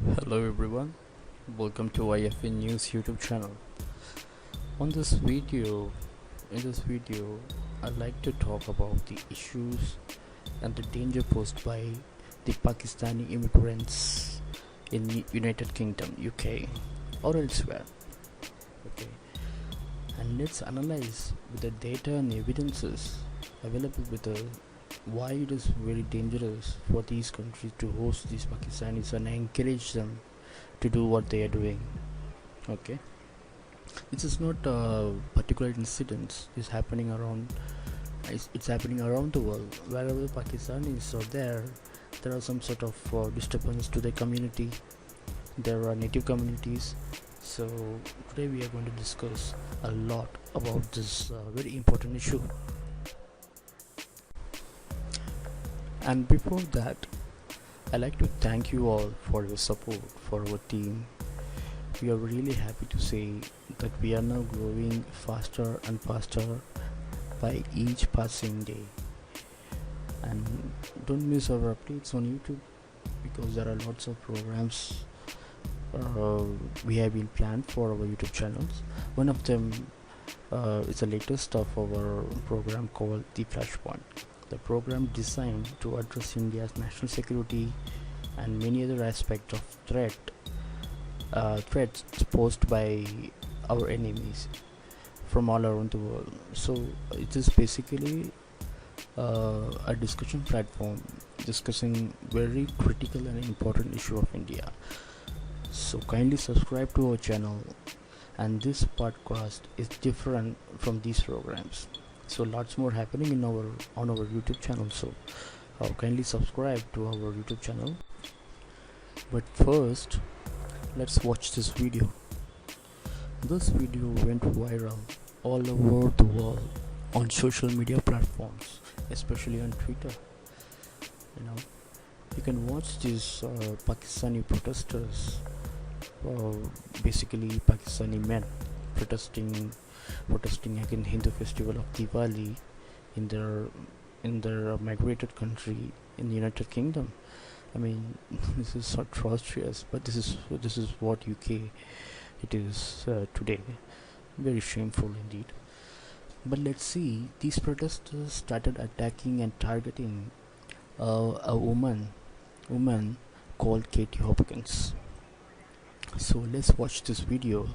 Hello everyone, welcome to IFN News YouTube channel. In this video, I'd like to talk about the issues and the danger posed by the Pakistani immigrants in United Kingdom, UK or elsewhere. Okay, and let's analyze with the data and evidences available with the why it is very dangerous for these countries to host these Pakistanis and encourage them to do what they are doing. Okay, this is not a particular incident. It's happening around. It's happening around the world. Wherever Pakistanis are there are some sort of disturbance to the community. There are native communities. So today we are going to discuss a lot about this very important issue. And before that, I'd like to thank you all for your support for our team. We are really happy to say that we are now growing faster and faster by each passing day. And don't miss our updates on YouTube because there are lots of programs we have been planned for our YouTube channels. One of them is the latest of our program called The Flashpoint. The program designed to address India's national security and many other aspects of threats posed by our enemies from all around the world. So it is basically a discussion platform discussing very critical and important issue of India. So kindly subscribe to our channel, and this podcast is different from these programs. So lots more happening on our YouTube channel, so kindly subscribe to our YouTube channel. But first, let's watch this video. This video went viral all over the world on social media platforms, especially on Twitter. You can watch these Pakistani protesters, basically Pakistani men protesting against Hindu festival of Diwali in their migrated country in the United Kingdom. I mean, this is atrocious, but this is what UK it is today. Very shameful indeed. But let's see, these protesters started attacking and targeting a woman called Katie Hopkins. So let's watch this video.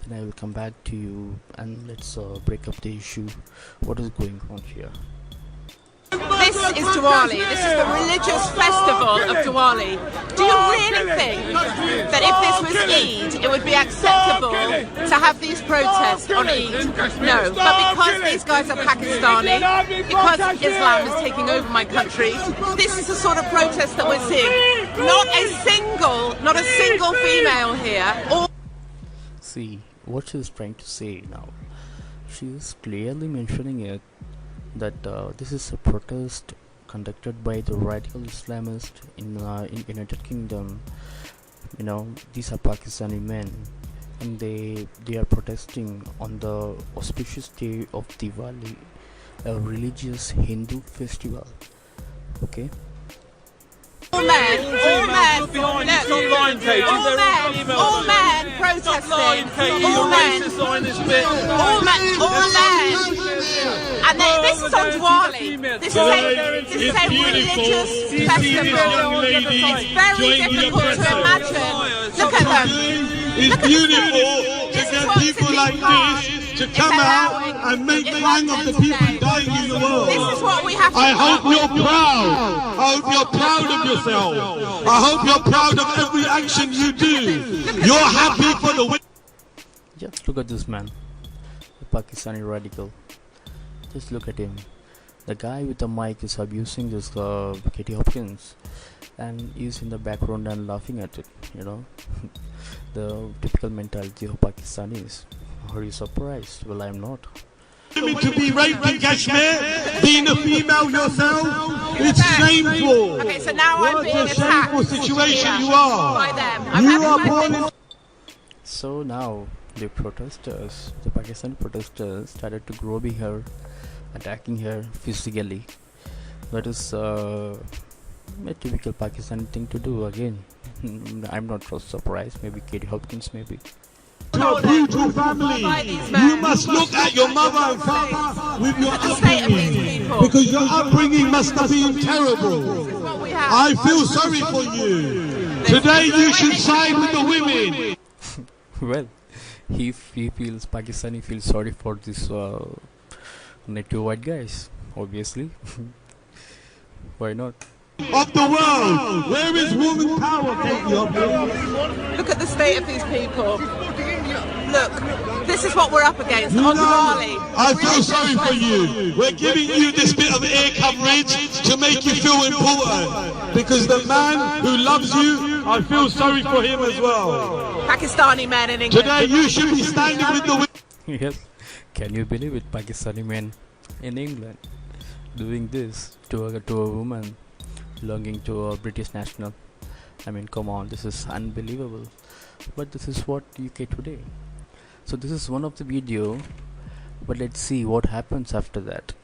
Then I will come back to you and let's break up the issue. What is going on here? This is Diwali. This is the religious festival of Diwali. Do you really think that if this was Eid, it would be acceptable to have these protests on Eid? No. But because these guys are Pakistani, because Islam is taking over my country, this is the sort of protest that we're seeing. Not a single female here. See what she is trying to say now. She is clearly mentioning it that this is a protest conducted by the radical Islamists in United Kingdom. These are Pakistani men, and they are protesting on the auspicious day of Diwali, a religious Hindu festival. Okay. All men protesting, all men, and this is on Diwali. This is a religious festival. It's very difficult to imagine. Look at them. It's beautiful to get people like this to come out and make fun of the people dying in the world. This is what we have to I hope you're proud. I hope you're proud of yourself. I hope you're proud of every action you do. You're happy for the win. Just look at this man, the Pakistani radical. Just look at him. The guy with the mic is abusing this Katie Hopkins, and he's in the background and laughing at it. The typical mentality of Pakistanis. Are you surprised? Well, I'm not. To be raped in Kashmir, being a female yourself, it's shameful. Okay, so now I'm being What a shameful situation you are. by them. You are born in. So now the Pakistani protesters started to grope her, attacking her physically. That is a typical Pakistani thing to do again. I'm not so surprised. Maybe Katie Hopkins, maybe. To a brutal family. You must look at your mother and father with your upbringing, because your upbringing must have been terrible. I feel sorry for you. Today you should side with the women. Well, he feels Pakistani feels sorry for this native white guys, obviously. Why not? Of the world, where is woman power, Katie Hopkins? Look at the state of these people. Look, this is what we're up against on Diwali. I feel sorry for you. We're giving you this bit of air coverage to make you feel important, because the man who loves you, I feel sorry for him as well. Pakistani men in England. Today you should be standing with the women. Yes. Can you believe it? Pakistani men in England doing this to a woman belonging to a British national. I mean, come on, this is unbelievable. But this is what UK today. So this is one of the video, but let's see what happens after that.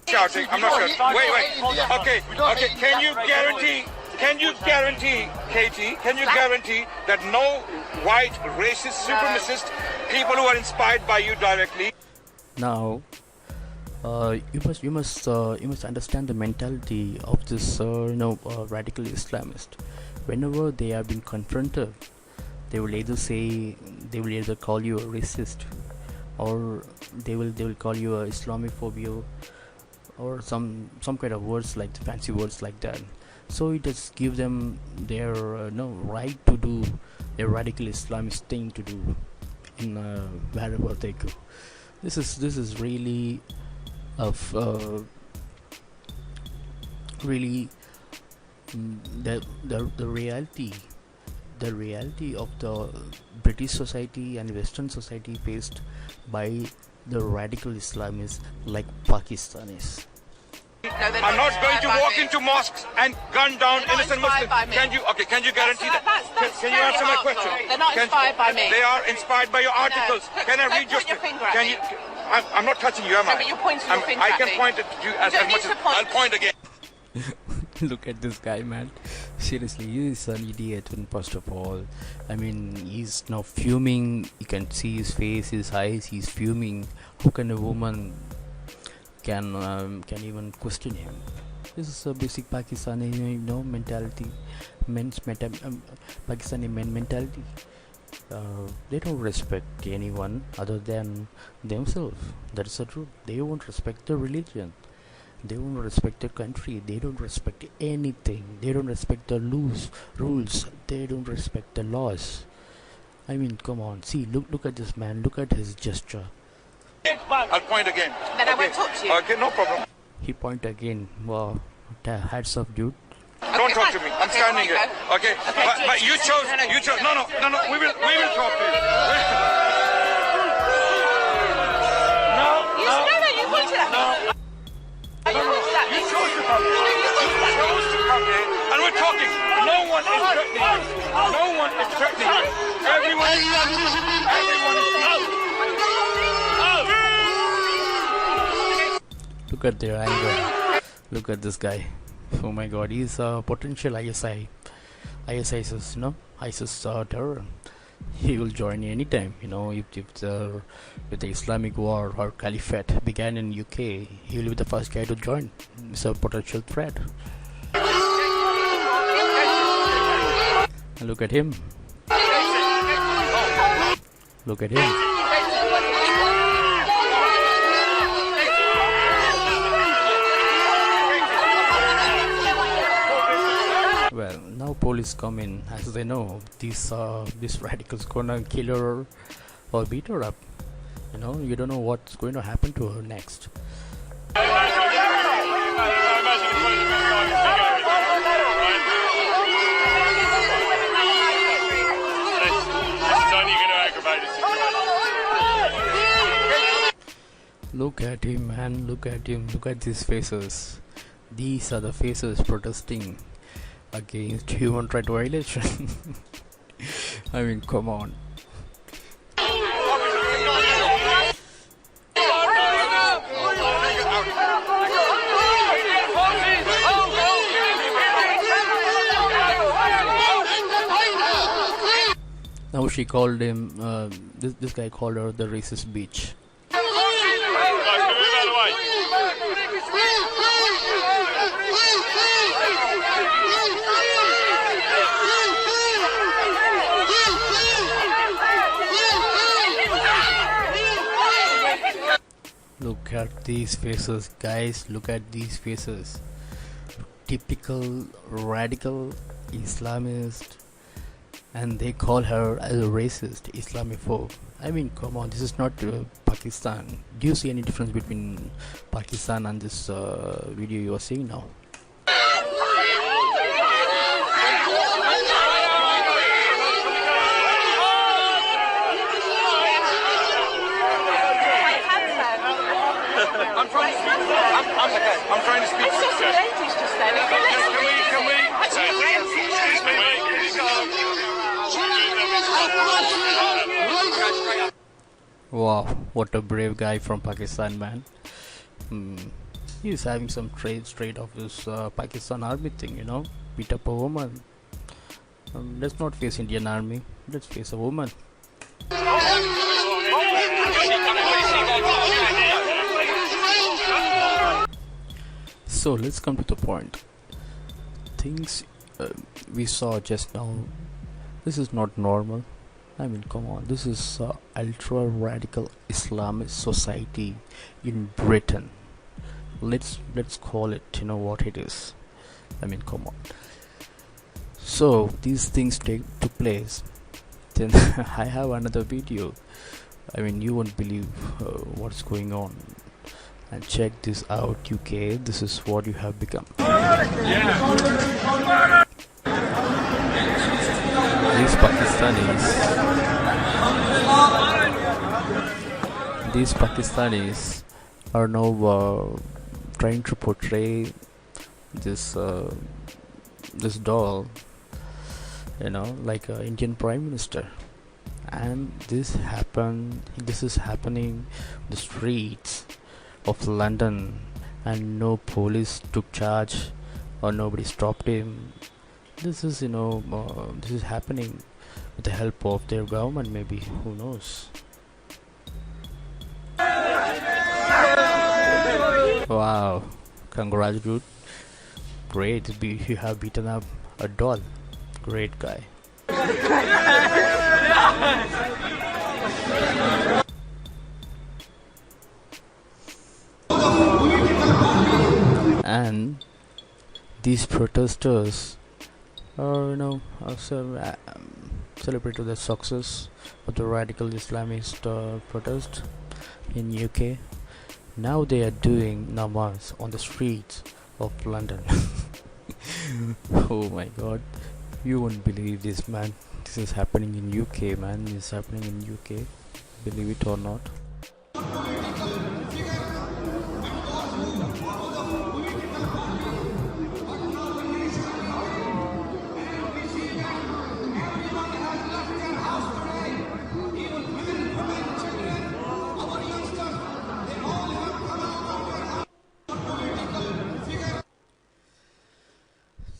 Shouting. I'm not shouting. Wait. Okay. Can you guarantee, Katie, that no white, racist, supremacist people who are inspired by you directly? Now, you must understand the mentality of this radical Islamist. Whenever they have been confronted, they will either call you a racist, or they will call you a Islamophobia, or some kind of words like fancy words like that. So it just give them their right to do a radical Islamist thing to do in wherever they go. This is really the reality of the British society and Western society faced by the radical Islamists like Pakistanis. I'm not going to walk into mosques and gun down innocent Muslims. Can you guarantee that? Can you answer my question? They're not inspired by me. They are inspired by your articles. Can I read your... Can you... I'm not touching you, am I? No, but you're pointing your finger I at can me. point it to you as much as... I'll point again. Look at this guy, man. Seriously, he is an idiot. First of all, I mean, he's now fuming. You can see his face, his eyes. He's fuming. How can a woman can even question him? This is a basic Pakistani, mentality. Pakistani men mentality. They don't respect anyone other than themselves. That's the truth. They won't respect the religion. They won't respect the country. They don't respect anything. They don't respect the rules. They don't respect the laws. I mean, come on. See, look at this man. Look at his gesture. I'll point again. Then I won't talk to you. Okay, no problem. He point again. Wow. Hats off, dude. Don't talk to me. I'm standing here. Okay. But you chose. No. We will talk to you. You pointed at me. You chose to come here. And we're talking. No one is threatening you. Everyone is Look at their anger. Look at this guy. Oh my God, he's a potential ISIS terror. He will join anytime. If the Islamic war or caliphate began in UK, he will be the first guy to join. It's a potential threat. And look at him. Look at him. Well, now police come in, as they know this radical's gonna kill her or beat her up. You don't know what's going to happen to her next. Look at him, man. Look at him. Look at these faces. These are the faces protesting against human rights violation. I mean, come on. Now she called him. This guy called her the racist bitch. Look at these faces, guys. Look at these faces. Typical radical Islamist, and they call her a racist Islamophobe. I mean, come on, this is not Pakistan. Do you see any difference between Pakistan and this video you are seeing now? I'm trying to speak. I saw some ladies just then. Can we? Wow, what a brave guy from Pakistan, man. He's having some trade straight off this Pakistan army thing, you know, beat up a woman. Let's not face Indian army, let's face a woman. So let's come to the point. Things we saw just now, this is not normal. I mean, come on, this is ultra radical Islamist society in Britain. Let's call it, you know, what it is. I mean, come on. So these things took place. Then I have another video. I mean, you won't believe what's going on. And check this out, UK. This is what you have become. These Pakistanis are now trying to portray this this doll, you know, like an Indian Prime Minister. And this is happening in the streets of London, and no police took charge or nobody stopped him. This is, you know, this is happening with the help of their government, maybe, who knows. Wow, congrats, dude. Great, you have beaten up a doll. Great guy. And these protesters are, you know, celebrate the success of the radical Islamist protest in UK. Now they are doing namaz on the streets of London. Oh my god, you won't believe this, man. This is happening in UK, man. This is happening in UK, believe it or not.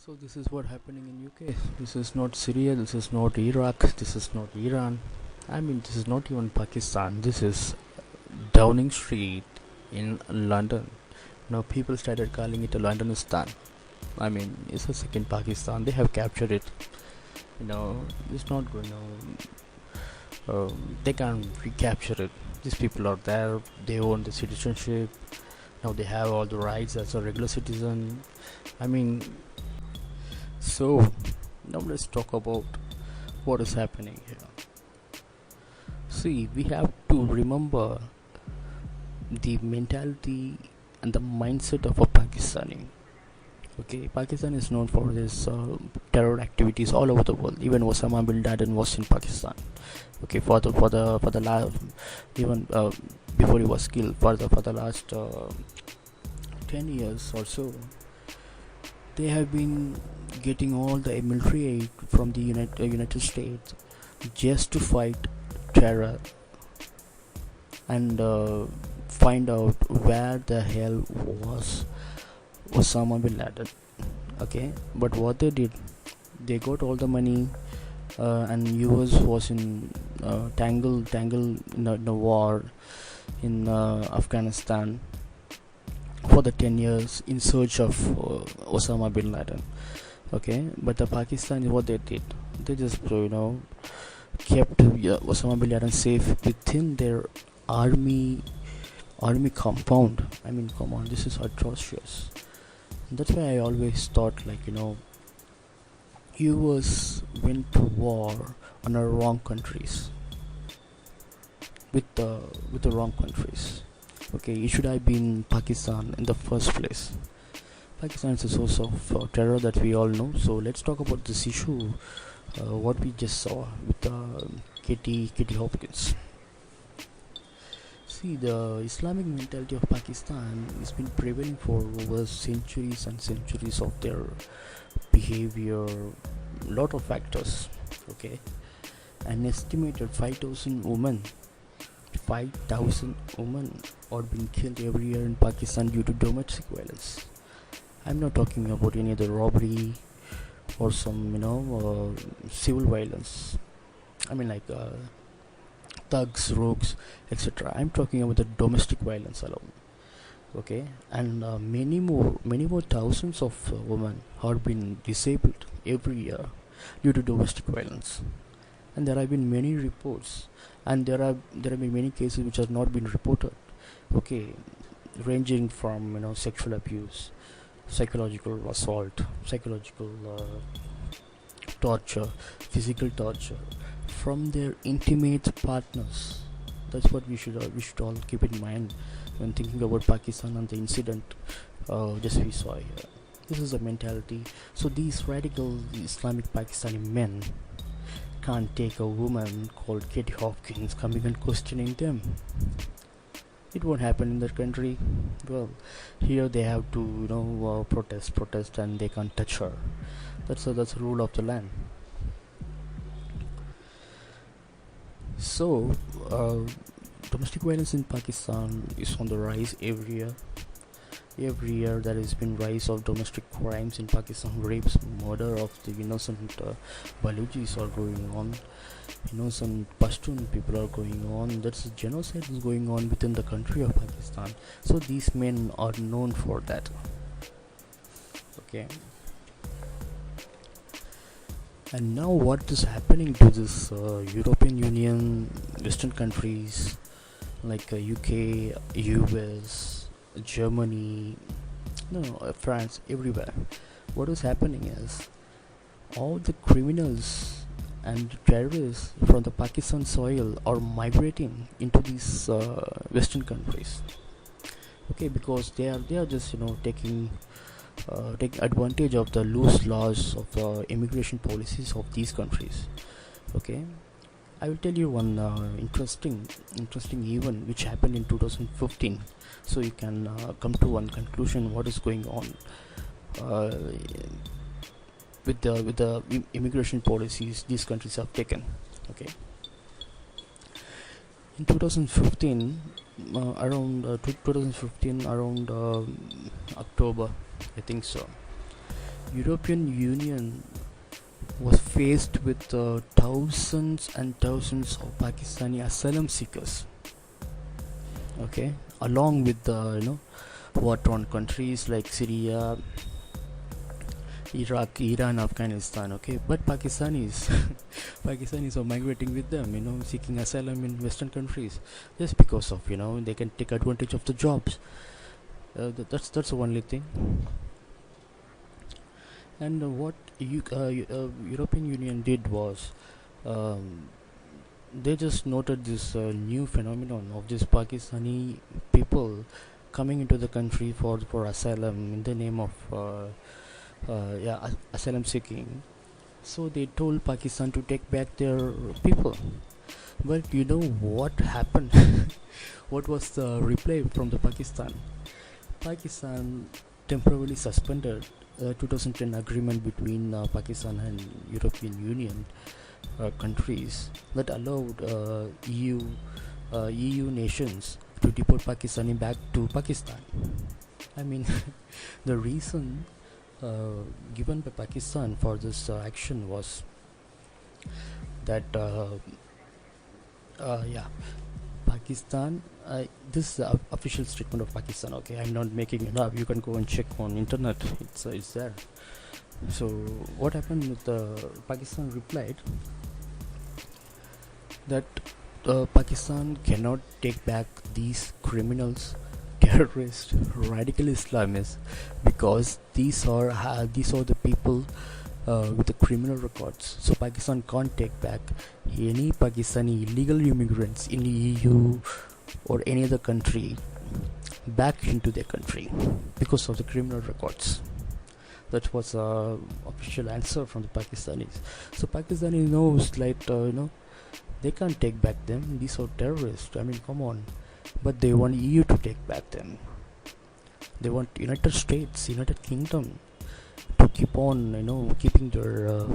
So this is what happening in UK. This is not Syria, this is not Iraq, this is not Iran. I mean, this is not even Pakistan. This is Downing Street in London. Now people started calling it a Londonistan. I mean, it's a second Pakistan. They have captured it. You know, it's not going to. They can't recapture it. These people are there. They own the citizenship. Now they have all the rights as a regular citizen. I mean. So now let's talk about what is happening here. See, we have to remember the mentality and the mindset of a Pakistani. Okay, Pakistan is known for this terror activities all over the world. Even Osama bin Laden was in Pakistan. Okay, for the last, even before he was killed, for the last 10 years or so, they have been getting all the military aid from the United States just to fight terror and find out where the hell was Osama bin Laden. Okay, but what they did, they got all the money and US was in tangle in the war in Afghanistan for the 10 years in search of Osama bin Laden. Okay, but the Pakistanis, what they did, they just kept Osama bin Laden safe within their army compound. I mean, come on, this is atrocious. That's why I always thought, like, US went to war on the wrong countries, with the wrong countries. Okay, it should have been Pakistan in the first place. Pakistan is a source of terror that we all know. So let's talk about this issue, what we just saw with Katie Hopkins. See, the Islamic mentality of Pakistan has been prevailing for over centuries and centuries of their behavior, lot of factors. Okay, an estimated 5,000 women are being killed every year in Pakistan due to domestic violence. I'm not talking about any other robbery or some civil violence. I mean, like thugs, rogues, etc. I'm talking about the domestic violence alone. Okay, and many more thousands of women have been disabled every year due to domestic violence. And there have been many reports, and there have been many cases which have not been reported. Okay, ranging from sexual abuse, psychological assault, psychological torture, physical torture from their intimate partners. That's what we should all keep in mind when thinking about Pakistan and the incident just we saw here. This is the mentality. So these radical Islamic Pakistani men can't take a woman called Katie Hopkins coming and questioning them. It won't happen in that country. Well, here they have to protest, and they can't touch her. That's the rule of the land. So domestic violence in Pakistan is on the rise every year. Every year there has been rise of domestic crimes in Pakistan. Rapes, murder of the innocent Balujis are going on. Innocent Pashtun people are going on. That's genocide is going on within the country of Pakistan. So these men are known for that. Okay. And now what is happening to this European Union, Western countries like UK, US, Germany, France, everywhere. What is happening is all the criminals and terrorists from the Pakistan soil are migrating into these Western countries. Okay, because they are just taking advantage of the loose laws of the immigration policies of these countries. Okay, I will tell you one interesting event which happened in 2015, so you can come to one conclusion what is going on with the immigration policies these countries have taken. Okay, in 2015, around October, I think so, European Union was faced with thousands and thousands of Pakistani asylum seekers. Okay, along with the war-torn countries like Syria, Iraq, Iran, Afghanistan. Okay, but Pakistanis are migrating with them, seeking asylum in Western countries just because of they can take advantage of the jobs. That's the only thing. And what European Union did was they just noted this new phenomenon of this Pakistani people coming into the country for asylum in the name of asylum seeking. So they told Pakistan to take back their people. But you know what happened? What was the reply from the Pakistan? Pakistan temporarily suspended 2010 agreement between Pakistan and European Union countries that allowed EU nations to deport Pakistani back to Pakistan. I mean, the reason given by Pakistan for this action was that yeah, Pakistan. This is the official statement of Pakistan. Okay, I'm not making it up. You can go and check on internet. It's there. So what happened with Pakistan replied that Pakistan cannot take back these criminals, terrorists, radical Islamists, because these are the people with the criminal records. So Pakistan can't take back any Pakistani illegal immigrants in the EU or any other country back into their country because of the criminal records. That was official answer from the Pakistanis. So Pakistani knows, like they can't take back them. These are terrorists. I mean, come on. But they want EU to take back them. They want United States, United Kingdom to keep on, keeping their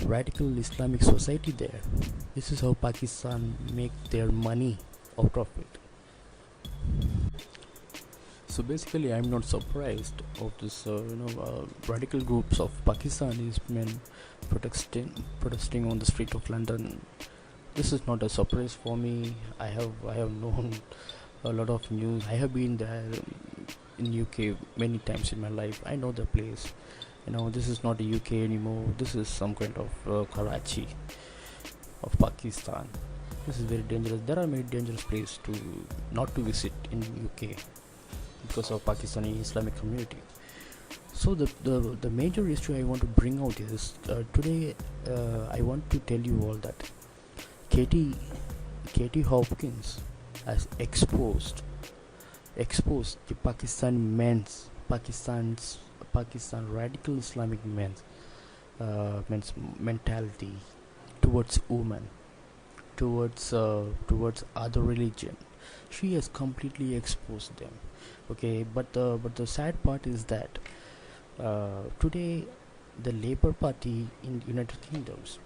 radical Islamic society there. This is how Pakistan make their money out of it. So basically, I'm not surprised of this, radical groups of Pakistanis men protesting on the street of London. This is not a surprise for me. I have known a lot of news. I have been there in UK many times in my life. I know the place. This is not the UK anymore. This is some kind of Karachi of Pakistan. This is very dangerous. There are many dangerous places not to visit in UK because of Pakistani Islamic community. So the major issue I want to bring out is today I want to tell you all that Katie Hopkins has exposed the Pakistan radical Islamic men's mentality towards women, towards other religion. She has completely exposed them. Okay, but the sad part is that today the Labour Party in United Kingdoms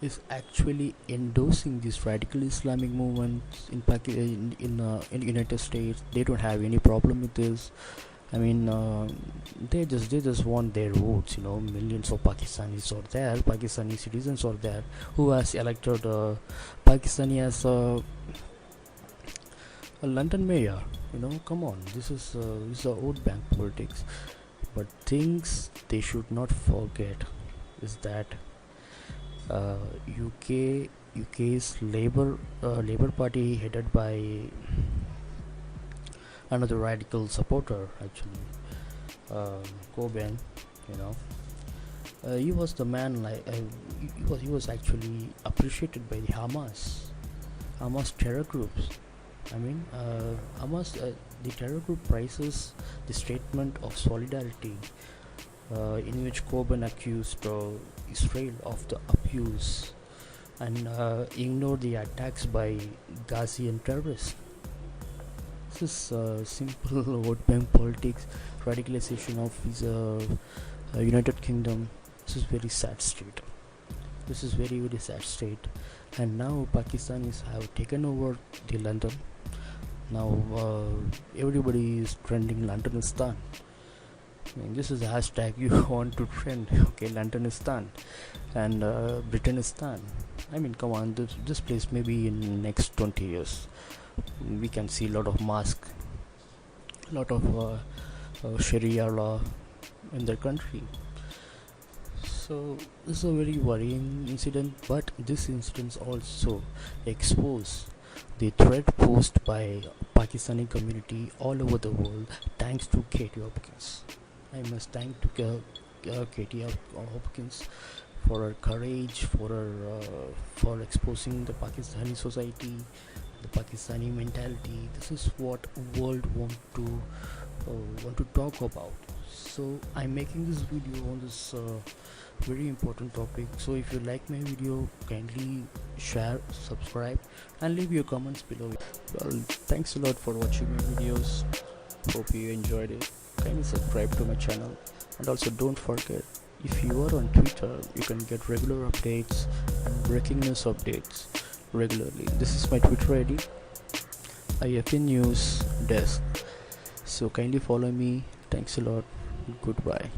is actually endorsing these radical Islamic movements in United States. They don't have any problem with this. I mean, they just want their votes. Millions of Pakistanis are there, Pakistani citizens are there, who has elected Pakistani as a London mayor. Come on, this is vote bank politics. But things they should not forget is that UK's Labour Party, headed by another radical supporter, actually, Corbyn. He was the man. He was actually appreciated by the Hamas terror groups. I mean, Hamas, the terror group prizes the statement of solidarity in which Corbyn accused Israel of the abuse and ignored the attacks by Gazian terrorists. This is simple vote bank politics, radicalization of his United Kingdom. This is very sad state. This is very, very sad state. And now Pakistanis have taken over the London. Now everybody is trending Londonistan. I mean, this is a hashtag you want to trend. Okay, Londonistan and Britanistan. I mean, come on, this place maybe in next 20 years we can see a lot of mosque, a lot of Sharia law in their country. So this is a very worrying incident, but this incident also expose the threat posed by Pakistani community all over the world, thanks to Katie Hopkins. I must thank to Katie Hopkins for her courage, for exposing the Pakistani society, the Pakistani mentality. This is what world want to talk about. So I'm making this video on this very important topic. So if you like my video, kindly share, subscribe, and leave your comments below. Well, thanks a lot for watching my videos. Hope you enjoyed it. Kindly subscribe to my channel, and also don't forget, if you are on Twitter, you can get regular updates and breaking news updates regularly. This is my Twitter ID, IFN News Desk. So kindly follow me. Thanks a lot. Goodbye.